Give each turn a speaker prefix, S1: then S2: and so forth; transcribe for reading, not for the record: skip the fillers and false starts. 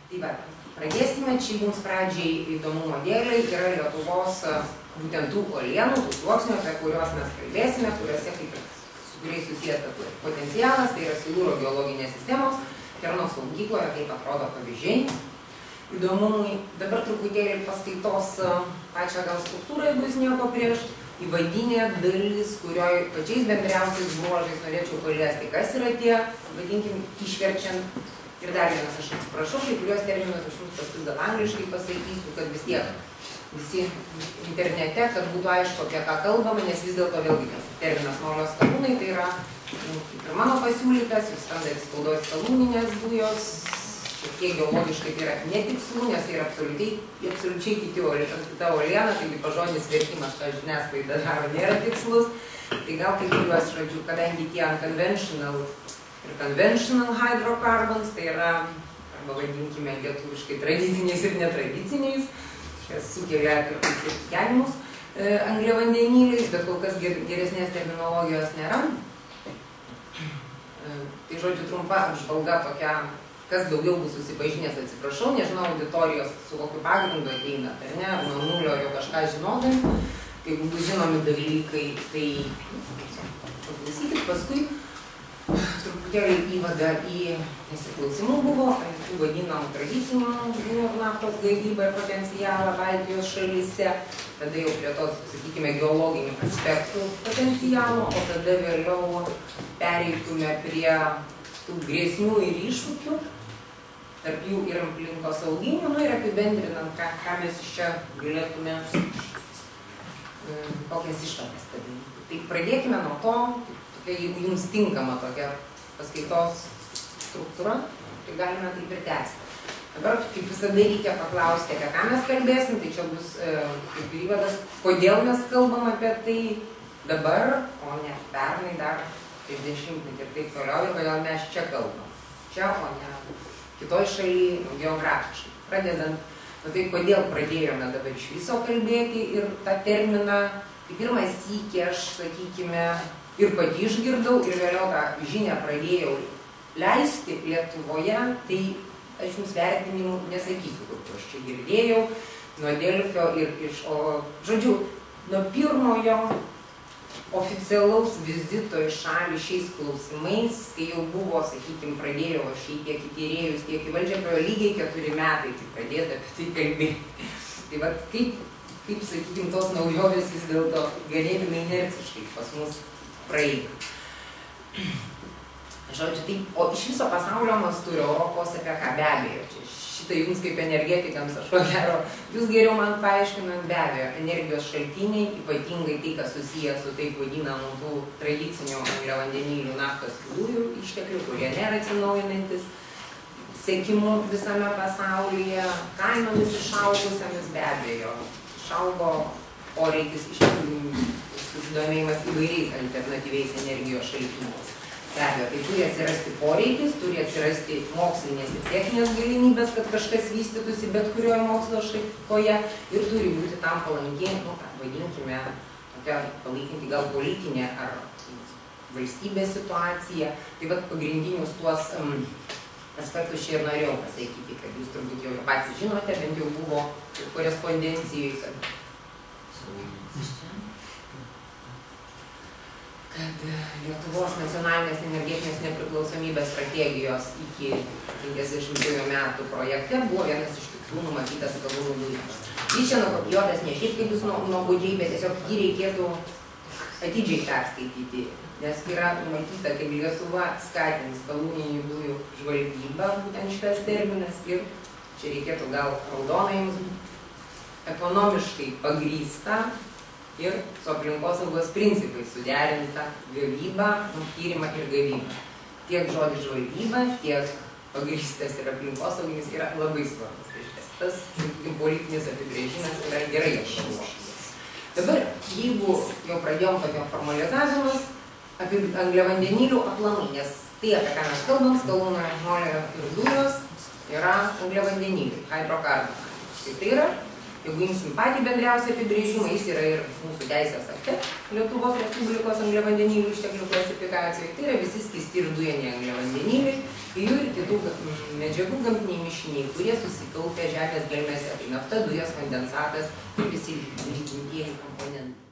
S1: Tai va, pradėsime, čia jums pradžiai įdomumo dėliai yra Lietuvos būtent tų uolienų, tų sluoksnių, apie kuriuos mes kalbėsime, kuriuose kaip ir su kuriais susijęs potencialas, tai yra Silūro geologinės sistemos, Kerno saugykloje, kaip atrodo pavyzdžiai. Įdomumui, dabar truputėlį paskaitos pačią gal struktūrą, jeigu jūs nieko prieš, įvadinė dalis, kurioje pačiais bendriausiais bruožais norėčiau paliesti, kas yra tie, vadinkim, išverčiant. Ir dar vienas, aš atsiprašau, kai kurios terminus aš jums paskui gal angliškai pasakysiu, kad vis tiek visi internete, kad būtų aišku, apie ką kalbame, nes vis dėlto vėlgi terminas molio skalūnai, tai yra kaip ir mano pasiūlytas, jūs randat spaudos skalūninės dujos, šiek tiek geologiškai tai yra netikslu, nes tai yra absoliučiai kita uoliena, taigi pažodinis vertimas, ką žiniasklaida daro, nėra tikslus. Tai gal kai kuriuos žodžiu, kadangi tie unconventional ir conventional hydrocarbons, tai yra, arba vadinkime lietuviškai tradiciniais ir netradiciniais, šias sukelia kartais ir skenimus angliavandeniliais, bet kol kas geresnės terminologijos nėra. Tai žodžiu trumpa apžvalga tokia, kas daugiau bus susipažinęs, atsiprašau, nežinau auditorijos su kokiu pagrindu ateina, ar ne, ar nuo nulio jau kažką žinodami, kai bus žinomi dalykai, tai paklausykit, paskui truputėlį įvada į nesiklausimų buvo, tų vadinamų tradicinių dujų ir naftos gavybą ir potencialą Baltijos šalyse, tada jau prie tos, sakykime, geologinių aspektų potencialo, o tada vėliau pereitume prie tų grėsmių ir iššūkių, tarp jų ir aplinkosauginių, ir apibendrinant, ką mes iš čia galėtume, kokias išvadas padaryti. Tai pradėkime nuo to, jeigu jums tinkama tokia paskaitos struktūra, tai galime taip ir tęsti. Dabar, kaip visada, reikia paklausti, apie ką mes kalbėsim, tai čia bus kaip ir įvadas, kodėl mes kalbam apie tai dabar, o ne pernai dar prieš dešimtmetį ir taip toliau, ir kodėl mes čia kalbam. Čia, o ne kitoj šalyje, geografiškai. Pradedant, tai kodėl pradėjome dabar iš viso kalbėti ir tą terminą, tai pirmą sykį aš, sakykime, ir pati išgirdau, ir vėliau tą žinią pradėjau leisti Lietuvoje, tai aš jums vertinimų nesakysiu, kur aš čia girdėjau, nuo Delfio ir iš, žodžiu, nuo pirmojo oficialaus vizito į šalį šiais klausimais, kai jau buvo, sakykime, pradėjau aš tiek į tyrėjus, tiek į valdžią, praėjo lygiai 4 metai, kai pradėta apie tai kalbėti. Tai va, kaip, sakykime, tos naujovės vis dėlto ganėtinai inerciškai pas mus praeina. Žodžiu, tai, o iš viso pasaulio mastu ir Europos apie ką be abejo, čia šitą jums kaip energetikams, aš ko gero, jūs geriau man paaiškinant, be abejo, energijos šaltiniai, ypatingai tai, kas susijęs su taip vadinamų tų tradicinių angliavandenilių naftos dujų išteklių, kurie nėra atsinaujinantis, sekimu visame pasaulyje, kainomis išaugusiamis, be abejo, išaugo poreikis iš tikrųjų susidomėjimas įvairiais alternatyviais energijos šaltiniais. Be abejo, tai turi atsirasti poreikis, turi atsirasti mokslinės ir techninės galimybės, kad kažkas vystytųsi bet kurioje mokslo šakoje ir turi būti tam palankiai, vadinkime, tokia palaikinti gal politinė ar valstybės situacija. Tai vat pagrindinius tuos aspektus čia ir norėjau pasakyti, kad jūs turbūt jau patys žinote, bent jau buvo korespondencijai, kad Lietuvos nacionalinės energetinės nepriklausomybės strategijos iki 50 metų projekte buvo vienas iš tikslų numatytas skalūnų dujoms. Jis čia nukopijuotas ne šiaip kaip jūs nuobodžiai, bet tiesiog jį reikėtų atidžiai perskaityti, nes yra numatyta, kaip Lietuva skatins skalūninių dujų žvalgybą, būtent šitas terminas, ir čia reikėtų gal raudonai jums ekonomiškai pagrįsta ir su aplinkosaugos principais suderinta gavybą, tyrimą ir gavybą. Tiek žodis žvalgyba, tiek pagrįstas ir aplinkosauginis yra labai svarbus. Tas politinis apibrėžimas yra gerai apgalvotas. Dabar, jeigu jau pradėjom tokio formalizavimas apie angliavandenilių aplamai, nes tai, apie ką mes kalbam, skalūnai, molio ir dujos, yra angliavandeniliai, hydrokarbonai. Tai yra Jeigu imsim patį bendriausią apibrėžimą, jis yra ir mūsų teisės akte Lietuvos Respublikos angliavandenilių išteklių klasifikacijoje, tai yra visi skysti ir dujiniai angliavandeniliai, jų ir kitų medžiagų gamtiniai mišiniai, kurie susikaupia žemės gelmėse, tai nafta, dujas, kondensatas ir visi lydintieji komponentai.